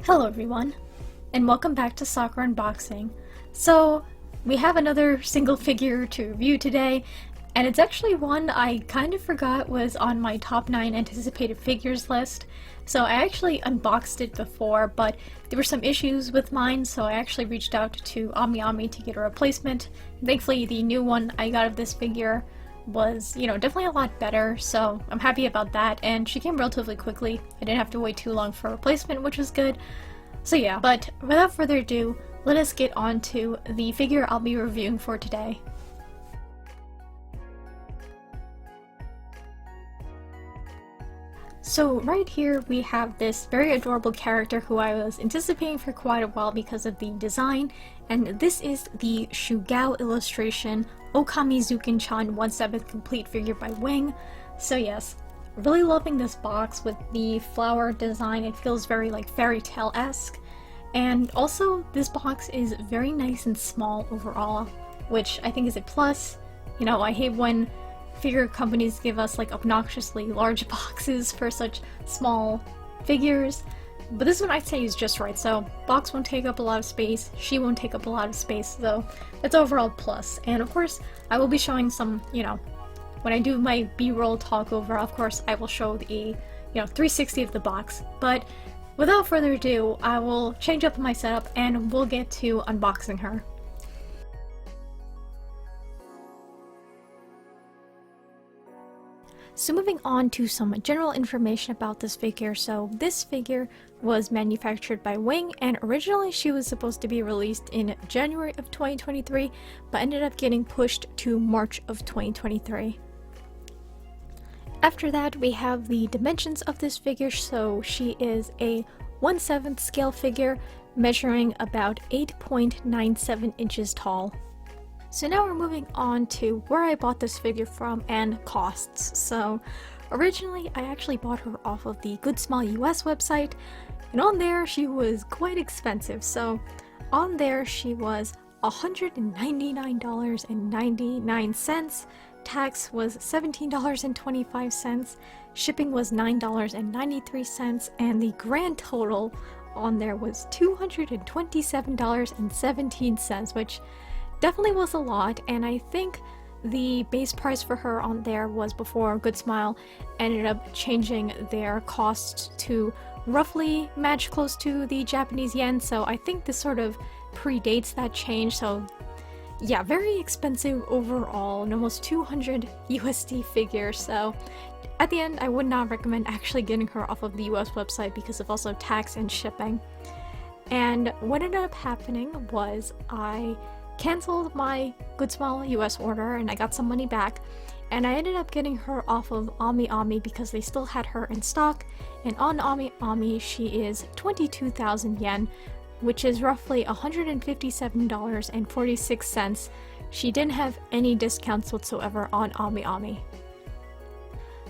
Hello everyone, and welcome back to Soccer Unboxing. So, we have another single figure to review today, and it's actually one I kind of forgot was on my top 9 anticipated figures list. So I actually unboxed it before, but there were some issues with mine, so I actually reached out to AmiAmi to get a replacement. Thankfully, the new one I got of this figure was, definitely a lot better, so I'm happy about that, and she came relatively quickly. I didn't have to wait too long for a replacement, which was good. So yeah, but without further ado, let us get on to the figure I'll be reviewing for today. So right here we have this very adorable character who I was anticipating for quite a while because of the design, and this is the Shugao illustration Okamizukin-chan 1/7 complete figure by Wing. So yes, really loving this box with the flower design. It feels very like fairy tale-esque, and also this box is very nice and small overall, which I think is a plus. I hate when figure companies give us like obnoxiously large boxes for such small figures, but this one I'd say is just right. So box won't take up a lot of space, she won't take up a lot of space, so it's overall plus. And of course I will be showing some, when I do my B-roll talk over, of course I will show the 360 of the box. But without further ado, I will change up my setup and we'll get to unboxing her. So moving on to some general information about this figure. So this figure was manufactured by Wing, and originally she was supposed to be released in January of 2023, but ended up getting pushed to March of 2023. After that, we have the dimensions of this figure. So she is a 1/7 scale figure measuring about 8.97 inches tall. So now we're moving on to where I bought this figure from and costs. So originally I actually bought her off of the Good Smile US website, and on there she was quite expensive. So on there she was $199.99, tax was $17.25, shipping was $9.93, and the grand total on there was $227.17, which definitely was a lot. And I think the base price for her on there was before Good Smile ended up changing their cost to roughly match close to the Japanese yen, so I think this sort of predates that change. So yeah, very expensive overall, an almost 200 USD figure. So at the end I would not recommend actually getting her off of the US website because of also tax and shipping. And what ended up happening was I canceled my Good Smile US order and I got some money back, and I ended up getting her off of AmiAmi because they still had her in stock, and on AmiAmi she is 22,000 yen, which is roughly $157.46. She didn't have any discounts whatsoever on AmiAmi.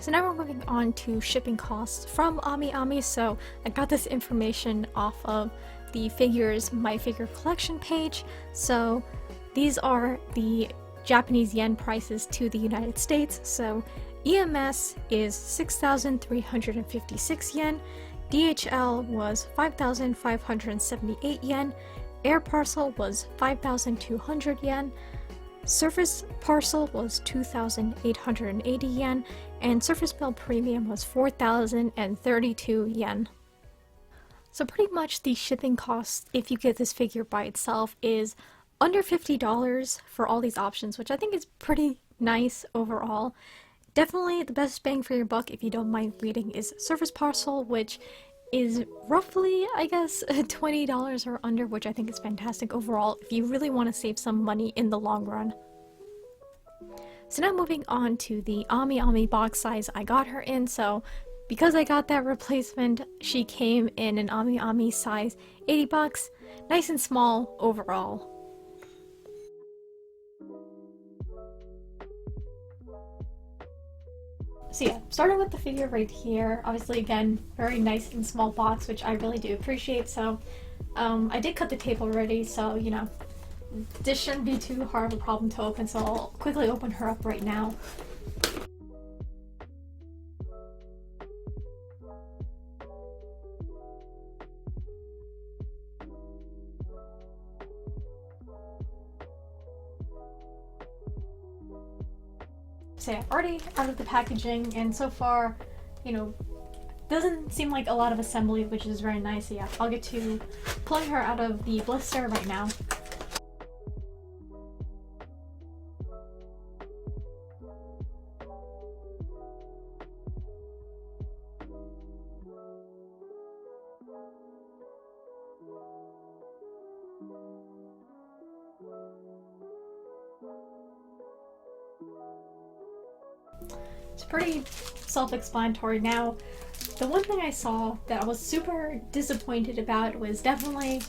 So now we're moving on to shipping costs from AmiAmi. So I got this information off of the figures My Figure Collection page. So these are the Japanese yen prices to the United States. So EMS is 6,356 yen, DHL was 5,578 yen, air parcel was 5,200 yen, surface parcel was 2,880 yen, and surface mail premium was 4,032 yen. So pretty much the shipping cost, if you get this figure by itself, is under $50 for all these options, which I think is pretty nice overall. Definitely the best bang for your buck, if you don't mind waiting, is surface parcel, which is roughly, I guess, $20 or under, which I think is fantastic overall if you really want to save some money in the long run. So now moving on to the AmiAmi box size I got her in. So because I got that replacement, she came in an AmiAmi size 80 bucks, nice and small overall. So yeah, starting with the figure right here, obviously again, very nice and small box, which I really do appreciate. So I did cut the tape already, so this shouldn't be too hard of a problem to open, so I'll quickly open her up right now. So yeah, already out of the packaging, and so far, you know, doesn't seem like a lot of assembly, which is very nice. So yeah, I'll get to pulling her out of the blister right now. It's pretty self-explanatory. Now, the one thing I saw that I was super disappointed about was definitely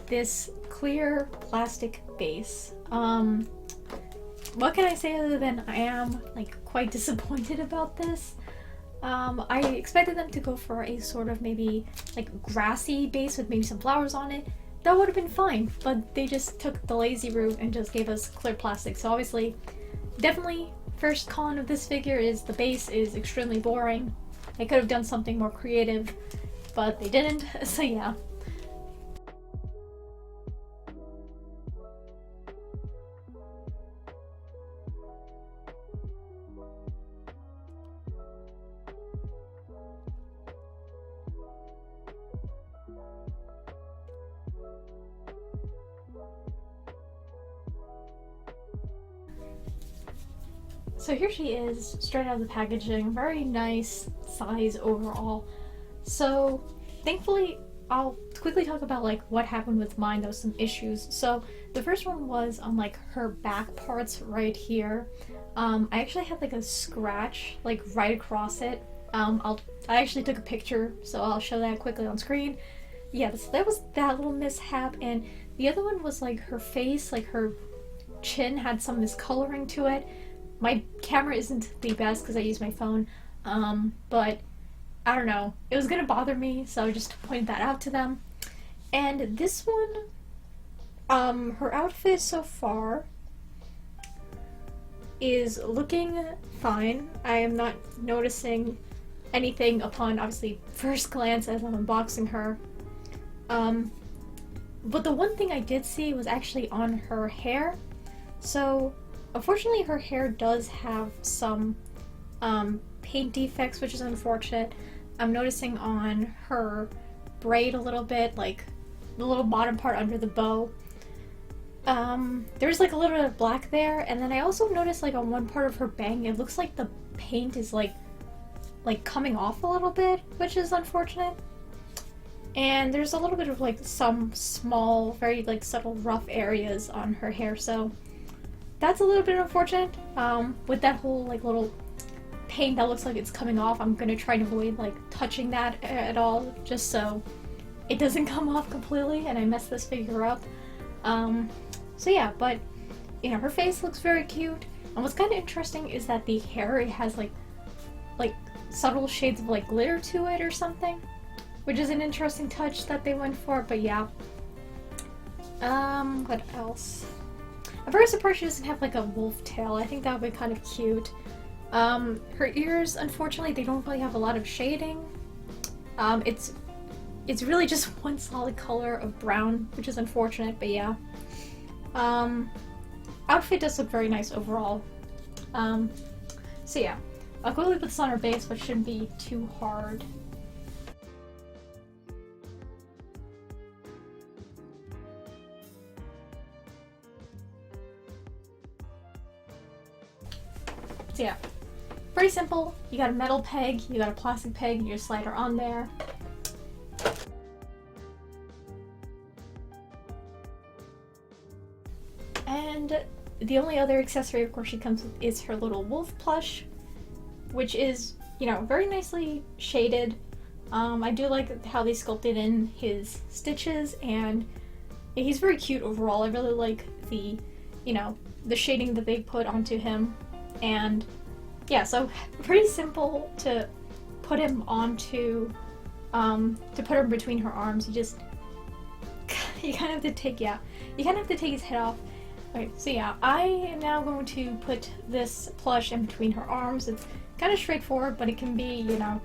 this clear plastic base. What can I say other than I am like quite disappointed about this? I expected them to go for a sort of maybe like grassy base with maybe some flowers on it. That would have been fine, but they just took the lazy route and just gave us clear plastic. So obviously, definitely first con of this figure is the base is extremely boring. They could have done something more creative, but they didn't, so yeah. So here she is, straight out of the packaging. Very nice size overall. So thankfully, I'll quickly talk about like what happened with mine. There was some issues. So the first one was on like her back parts right here. I actually had like a scratch like right across it. I actually took a picture, so I'll show that quickly on screen. Yeah, so that was that little mishap, and the other one was like her face, like her chin had some miscoloring to it. My camera isn't the best because I use my phone, but I don't know. It was gonna bother me, so I just pointed that out to them. And this one, her outfit so far is looking fine. I am not noticing anything upon, obviously, first glance as I'm unboxing her. But the one thing I did see was actually on her hair. So unfortunately, her hair does have some paint defects, which is unfortunate. I'm noticing on her braid a little bit, like the little bottom part under the bow. There's like a little bit of black there, and then I also noticed like on one part of her bang, it looks like the paint is like coming off a little bit, which is unfortunate. And there's a little bit of like some small, very like subtle rough areas on her hair, so that's a little bit unfortunate. With that whole like little paint that looks like it's coming off, I'm gonna try to avoid like touching that at all, just so it doesn't come off completely and I mess this figure up. So yeah, but you know, her face looks very cute, and what's kind of interesting is that the hair, it has like subtle shades of like glitter to it or something, which is an interesting touch that they went for. But yeah, what else? I'm very surprised she doesn't have like a wolf tail. I think that would be kind of cute. Her ears, unfortunately, they don't really have a lot of shading. It's really just one solid color of brown, which is unfortunate, but yeah. Outfit does look very nice overall. So yeah, I'll quickly put this on her base, but shouldn't be too hard. So yeah, pretty simple. You got a metal peg, you got a plastic peg, you just slide her on there. And the only other accessory, of course, she comes with is her little wolf plush, which is, you know, very nicely shaded. I do like how they sculpted in his stitches, and he's very cute overall. I really like the, you know, the shading that they put onto him. And yeah, so pretty simple to put him onto, to put him between her arms. You kind of have to take, yeah, you kind of have to take his head off. Okay, so yeah, I am now going to put this plush in between her arms. It's kind of straightforward, but it can be, you know,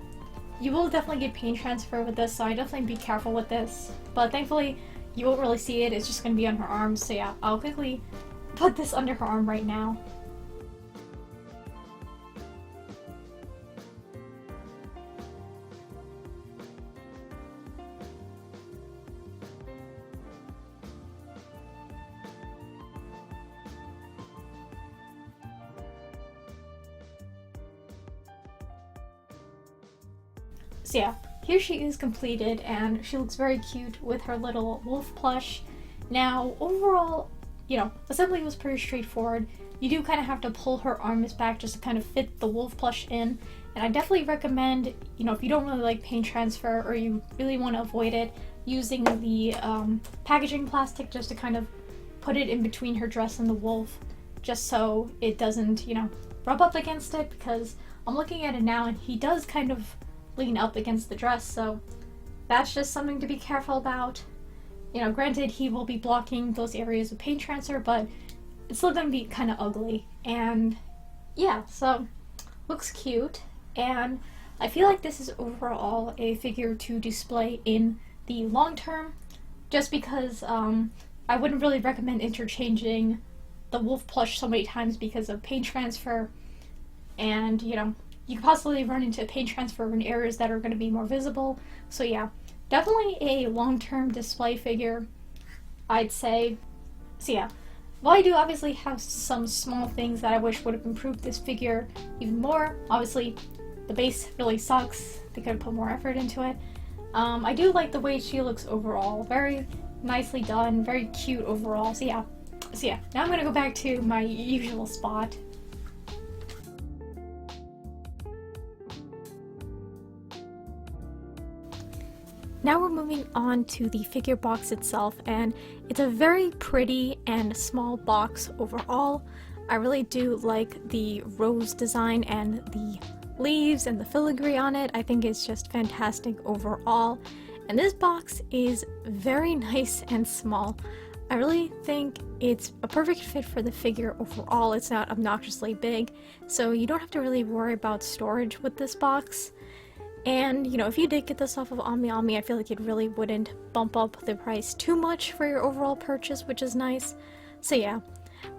you will definitely get paint transfer with this, so I definitely be careful with this. But thankfully, you won't really see it. It's just going to be on her arms. So yeah, I'll quickly put this under her arm right now. So yeah, here she is completed, and she looks very cute with her little wolf plush. Now, overall, assembly was pretty straightforward. You do kind of have to pull her arms back just to kind of fit the wolf plush in, and I definitely recommend, if you don't really like paint transfer or you really want to avoid it, using the packaging plastic just to kind of put it in between her dress and the wolf, just so it doesn't, rub up against it, because I'm looking at it now and he does kind of lean up against the dress, so that's just something to be careful about. Granted, he will be blocking those areas with paint transfer, but it's still gonna be kind of ugly. And yeah, so looks cute, and I feel like this is overall a figure to display in the long term, just because I wouldn't really recommend interchanging the wolf plush so many times because of paint transfer, and you could possibly run into paint transfer in areas that are going to be more visible. So yeah, definitely a long-term display figure, I'd say. So yeah, while I do obviously have some small things that I wish would have improved this figure even more, obviously the base really sucks, they could have put more effort into it. I do like the way she looks overall, very nicely done, very cute overall. So yeah, now I'm gonna go back to my usual spot. Now we're moving on to the figure box itself, and it's a very pretty and small box overall. I really do like the rose design and the leaves and the filigree on it. I think it's just fantastic overall. And this box is very nice and small. I really think it's a perfect fit for the figure overall. It's not obnoxiously big, so you don't have to really worry about storage with this box. And, if you did get this off of AmiAmi, I feel like it really wouldn't bump up the price too much for your overall purchase, which is nice. So yeah,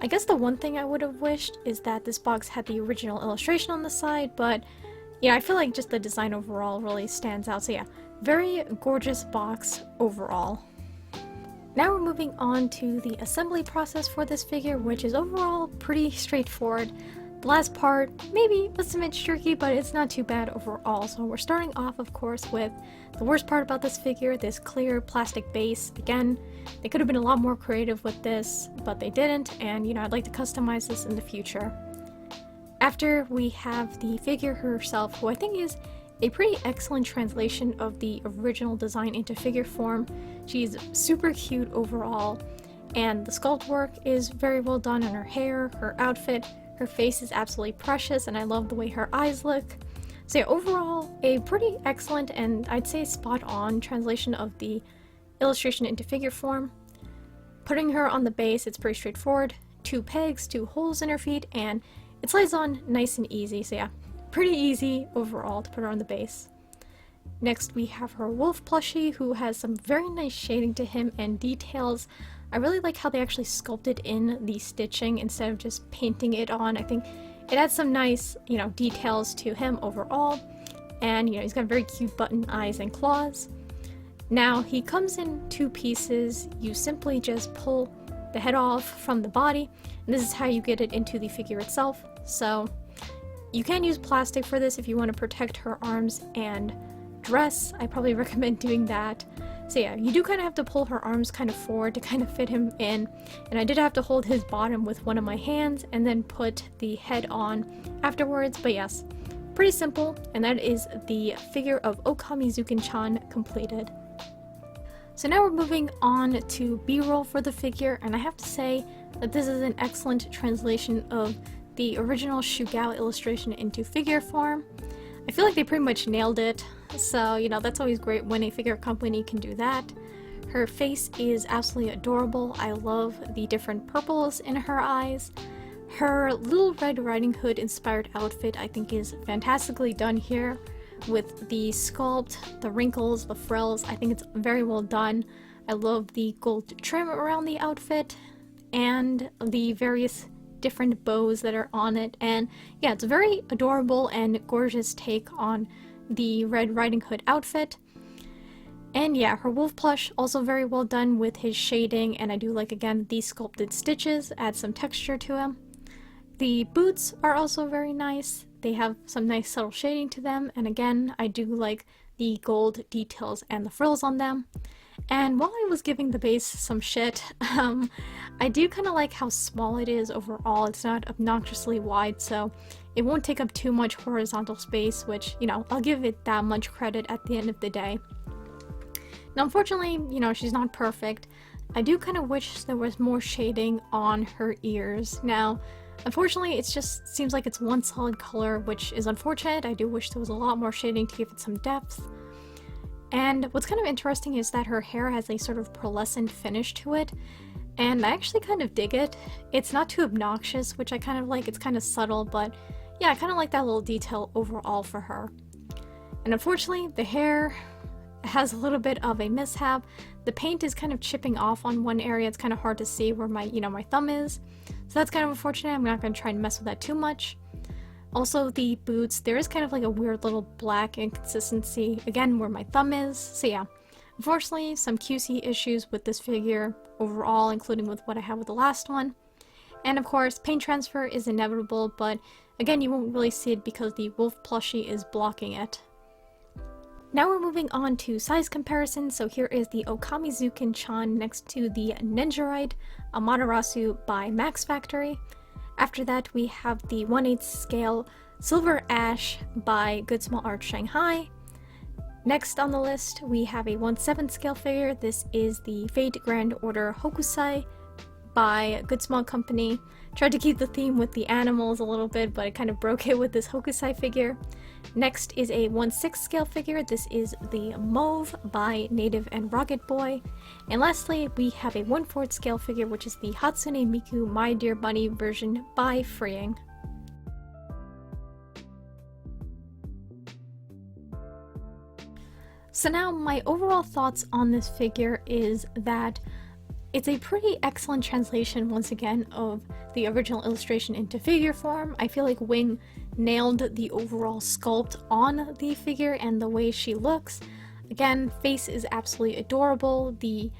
I guess the one thing I would have wished is that this box had the original illustration on the side, but I feel like just the design overall really stands out. So yeah, very gorgeous box overall. Now we're moving on to the assembly process for this figure, which is overall pretty straightforward. The last part, maybe a smidge tricky, but it's not too bad overall. So we're starting off, of course, with the worst part about this figure, this clear plastic base. Again, they could have been a lot more creative with this, but they didn't, and I'd like to customize this in the future. After, we have the figure herself, who I think is a pretty excellent translation of the original design into figure form. She's super cute overall, and the sculpt work is very well done on her hair, her outfit. Her face is absolutely precious, and I love the way her eyes look. So yeah, overall, a pretty excellent and I'd say spot on translation of the illustration into figure form. Putting her on the base, it's pretty straightforward. 2 pegs, 2 holes in her feet, and it slides on nice and easy. So yeah, pretty easy overall to put her on the base. Next, we have her wolf plushie, who has some very nice shading to him and details. I really like how they actually sculpted in the stitching instead of just painting it on. I think it adds some nice, details to him overall. And, he's got very cute button eyes and claws. Now, he comes in 2 pieces. You simply just pull the head off from the body, and this is how you get it into the figure itself. So, you can use plastic for this if you want to protect her arms and dress. I probably recommend doing that. So yeah, you do kind of have to pull her arms kind of forward to kind of fit him in, and I did have to hold his bottom with one of my hands and then put the head on afterwards, but yes, pretty simple, and that is the figure of Okamizukin-chan completed. So now we're moving on to B-roll for the figure, and I have to say that this is an excellent translation of the original Shugao illustration into figure form. I feel like they pretty much nailed it. So, that's always great when a figure company can do that. Her face is absolutely adorable. I love the different purples in her eyes. Her Little Red Riding Hood inspired outfit I think is fantastically done here. With the sculpt, the wrinkles, the frills, I think it's very well done. I love the gold trim around the outfit and the various different bows that are on it. And yeah, it's a very adorable and gorgeous take on the Red Riding Hood outfit. And yeah, her wolf plush also very well done with his shading, and I do like, again, these sculpted stitches add some texture to him. The boots are also very nice. They have some nice subtle shading to them, and again, I do like the gold details and the frills on them. And while I was giving the base some shit, I do kind of like how small it is overall. It's not obnoxiously wide, so it won't take up too much horizontal space, which, you know, I'll give it that much credit at the end of the day. Now, unfortunately, you know, she's not perfect. I do kind of wish there was more shading on her ears. Now, unfortunately, it just seems like it's one solid color, which is unfortunate. I do wish there was a lot more shading to give it some depth. And what's kind of interesting is that her hair has a sort of pearlescent finish to it, and I actually kind of dig it. It's not too obnoxious, which I kind of like. It's kind of subtle, but yeah, I kind of like that little detail overall for her. And unfortunately, the hair has a little bit of a mishap. The paint is kind of chipping off on one area. It's kind of hard to see where my, my thumb is. So that's kind of unfortunate. I'm not going to try and mess with that too much. Also, the boots, there is kind of like a weird little black inconsistency, again, where my thumb is. So yeah, unfortunately, some QC issues with this figure overall, including with what I had with the last one. And of course, paint transfer is inevitable, but again, you won't really see it because the wolf plushie is blocking it. Now we're moving on to size comparison. So here is the Okamizukin-chan next to the Ninjarite Amaterasu by Max Factory. After that, we have the 1/8 scale Silver Ash by Good Small Art Shanghai. Next on the list, we have a 1/7 scale figure. This is the Fate Grand Order Hokusai by Good Small Company. Tried to keep the theme with the animals a little bit, but I kind of broke it with this Hokusai figure. Next is a 1/6 scale figure. This is the Mauve by Native and Rocket Boy. And lastly, we have a 1/4 scale figure, which is the Hatsune Miku My Dear Bunny version by Freeing. So now my overall thoughts on this figure is that it's a pretty excellent translation, once again, of the original illustration into figure form. I feel like Wing nailed the overall sculpt on the figure and the way she looks. Again, face is absolutely adorable. The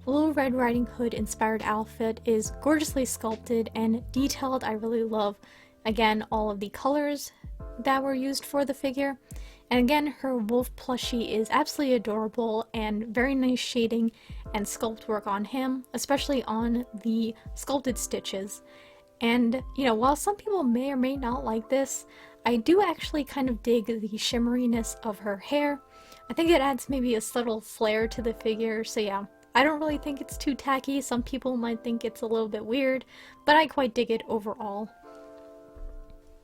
Little Red Riding Hood inspired outfit is gorgeously sculpted and detailed. I really love, again, all of the colors that were used for the figure. And again, her wolf plushie is absolutely adorable and very nice shading and sculpt work on him, especially on the sculpted stitches. And, while some people may or may not like this, I do actually kind of dig the shimmeriness of her hair. I think it adds maybe a subtle flair to the figure, so yeah. I don't really think it's too tacky. Some people might think it's a little bit weird, but I quite dig it overall.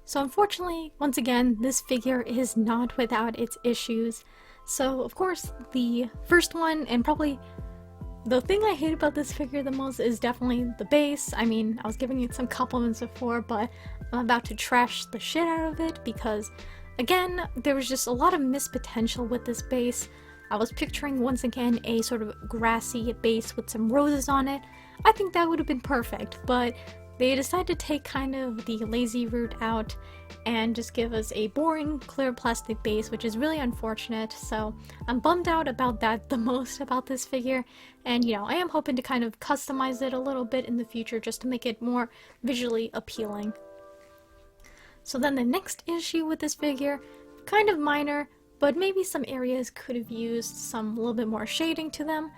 So unfortunately, once again, this figure is not without its issues. So of course, the first one, and probably the thing I hate about this figure the most, is definitely the base. I mean, I was giving it some compliments before, but I'm about to trash the shit out of it because, again, there was just a lot of missed potential with this base. I was picturing, once again, a sort of grassy base with some roses on it. I think that would have been perfect, but they decided to take kind of the lazy route out and just give us a boring clear plastic base, which is really unfortunate. So I'm bummed out about that the most about this figure, and I am hoping to kind of customize it a little bit in the future just to make it more visually appealing. So then the next issue with this figure, kind of minor, but maybe some areas could have used some little bit more shading to them,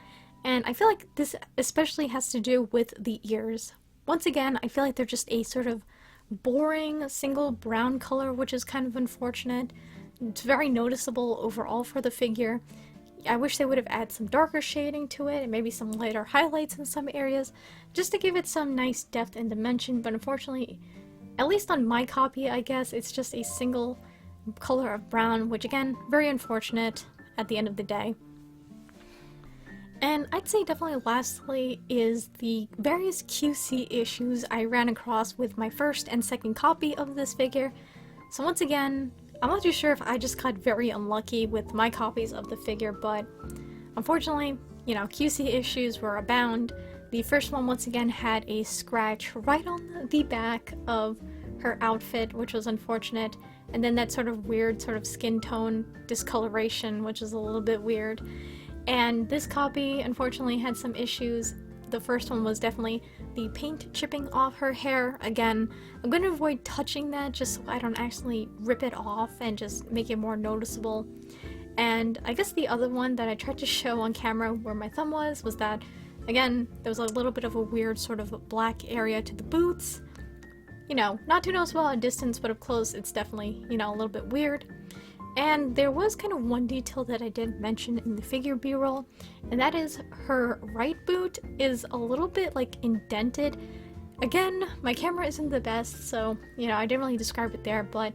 and I feel like this especially has to do with the ears. Once again, I feel like they're just a sort of boring single brown color, which is kind of unfortunate. It's very noticeable overall for the figure. I wish they would have added some darker shading to it and maybe some lighter highlights in some areas just to give it some nice depth and dimension, but unfortunately, at least on my copy, I guess, it's just a single color of brown, which again, very unfortunate at the end of the day. And I'd say definitely lastly is the various QC issues I ran across with my first and second copy of this figure. So once again, I'm not too sure if I just got very unlucky with my copies of the figure, but unfortunately, QC issues were abound. The first one once again had a scratch right on the back of her outfit, which was unfortunate, and then that sort of weird sort of skin tone discoloration, which is a little bit weird. And this copy unfortunately had some issues. The first one was definitely the paint chipping off her hair. Again, I'm going to avoid touching that just so I don't actually rip it off and just make it more noticeable. And I guess the other one that I tried to show on camera where my thumb was that, again, there was a little bit of a weird sort of black area to the boots. You know, not too noticeable at a distance, but up close it's definitely, you know, a little bit weird. And there was kind of one detail that I didn't mention in the figure b-roll, and that is her right boot is a little bit like indented. Again, my camera isn't the best, so, you know, I didn't really describe it there, but,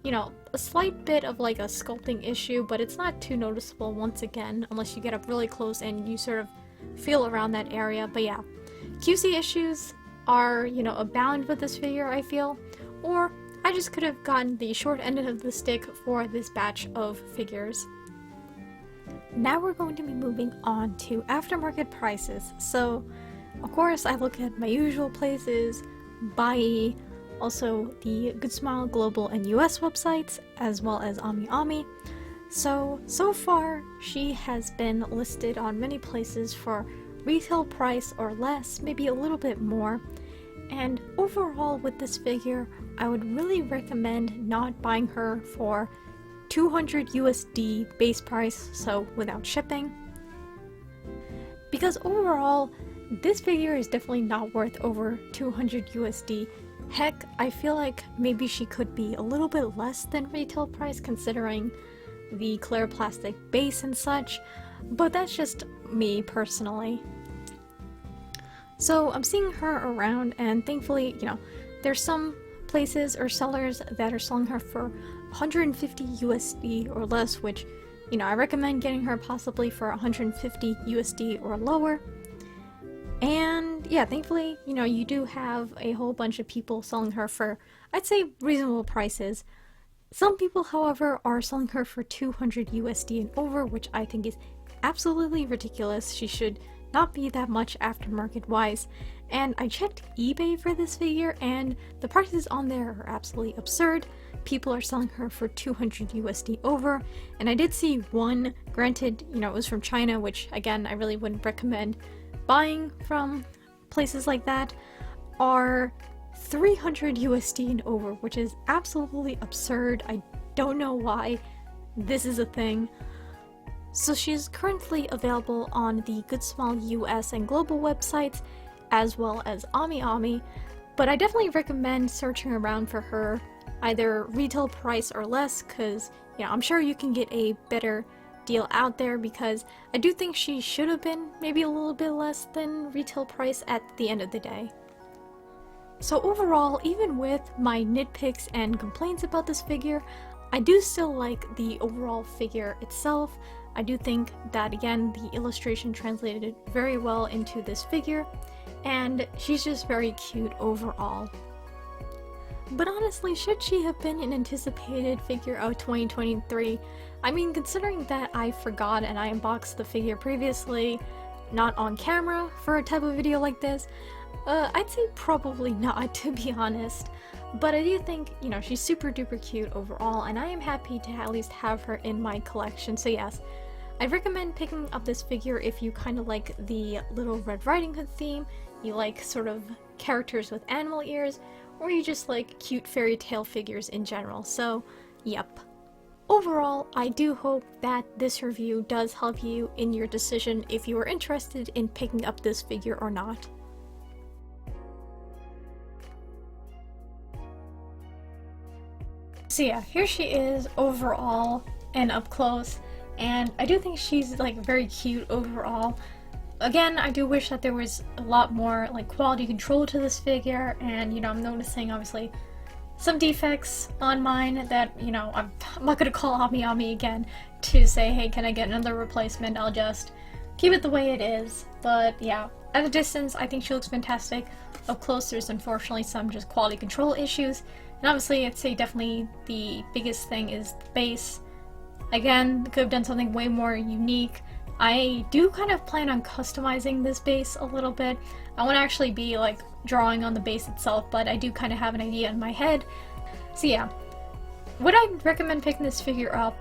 you know, a slight bit of like a sculpting issue, but it's not too noticeable once again, unless you get up really close and you sort of feel around that area. But yeah, QC issues are, you know, abound with this figure, I feel, or I just could have gotten the short end of the stick for this batch of figures. Now we're going to be moving on to aftermarket prices. So, of course, I look at my usual places, Buy, also the Good Smile Global and US websites, as well as AmiAmi. So far, she has been listed on many places for retail price or less, maybe a little bit more. And overall with this figure, I would really recommend not buying her for 200 USD base price, so without shipping. Because overall, this figure is definitely not worth over 200 USD. Heck, I feel like maybe she could be a little bit less than retail price considering the clear plastic base and such, but that's just me personally. So I'm seeing her around, and thankfully, you know, there's some places or sellers that are selling her for 150 USD or less, which, you know, I recommend getting her possibly for 150 USD or lower. And yeah, thankfully, you know, you do have a whole bunch of people selling her for, I'd say, reasonable prices. Some people, however, are selling her for 200 USD and over, which I think is absolutely ridiculous. She should not be that much aftermarket wise. And I checked eBay for this figure, and the prices on there are absolutely absurd. People are selling her for 200 USD over, and I did see one, granted, you know, it was from China, which again, I really wouldn't recommend buying from places like that, are 300 USD and over, which is absolutely absurd. I don't know why this is a thing. So she's currently available on the Good Smile US and global websites, as well as AmiAmi, but I definitely recommend searching around for her, either retail price or less, because, you know, I'm sure you can get a better deal out there, because I do think she should have been maybe a little bit less than retail price at the end of the day. So overall, even with my nitpicks and complaints about this figure, I do still like the overall figure itself. I do think that, again, the illustration translated very well into this figure, and she's just very cute overall. But honestly, should she have been an anticipated figure of 2023? I mean, considering that I forgot and I unboxed the figure previously, not on camera for a type of video like this, I'd say probably not, to be honest. But I do think, you know, she's super duper cute overall, and I am happy to at least have her in my collection. So yes, I recommend picking up this figure if you kind of like the Little Red Riding Hood theme, you like sort of characters with animal ears, or you just like cute fairy tale figures in general. So yep. Overall, I do hope that this review does help you in your decision if you are interested in picking up this figure or not. So yeah, here she is overall and up close, and I do think she's like very cute overall. Again, I do wish that there was a lot more like quality control to this figure, and you know, I'm noticing obviously some defects on mine that, you know, I'm not gonna call AmiAmi again to say, hey, can I get another replacement? I'll just keep it the way it is. But yeah, at a distance, I think she looks fantastic. Up close, there's unfortunately some just quality control issues. And obviously, I'd say definitely the biggest thing is the base. Again, could have done something way more unique. I do kind of plan on customizing this base a little bit. I won't actually be like drawing on the base itself, but I do kind of have an idea in my head. So yeah, would I recommend picking this figure up?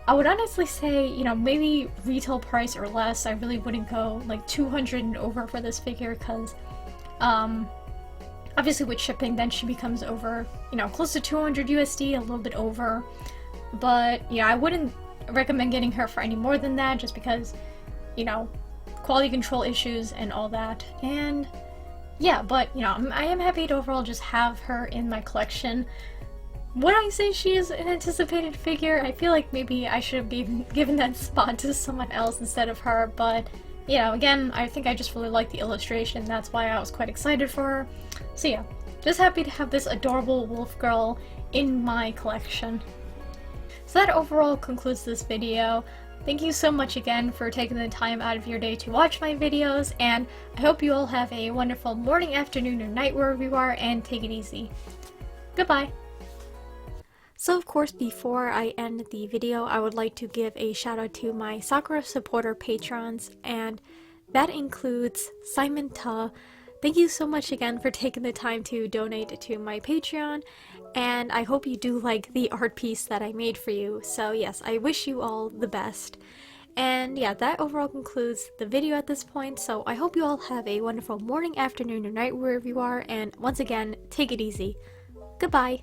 I would honestly say, you know, maybe retail price or less. I really wouldn't go like 200 and over for this figure, because obviously with shipping then she becomes over, you know, close to 200 USD, a little bit over. But yeah, I wouldn't recommend getting her for any more than that, just because, you know, quality control issues and all that. And yeah, but you know, I am happy to overall just have her in my collection. Would I say she is an anticipated figure? I feel like maybe I should have given that spot to someone else instead of her, but you know, again, I think I just really like the illustration. That's why I was quite excited for her. So yeah, just happy to have this adorable wolf girl in my collection. So that overall concludes this video. Thank you so much again for taking the time out of your day to watch my videos, and I hope you all have a wonderful morning, afternoon, or night wherever you are, and take it easy. Goodbye! So of course, before I end the video, I would like to give a shout out to my Sakura supporter patrons, and that includes Simon Ta. Thank you so much again for taking the time to donate to my Patreon, and I hope you do like the art piece that I made for you. So yes, I wish you all the best. And yeah, that overall concludes the video at this point, so I hope you all have a wonderful morning, afternoon, or night wherever you are, and once again, take it easy. Goodbye!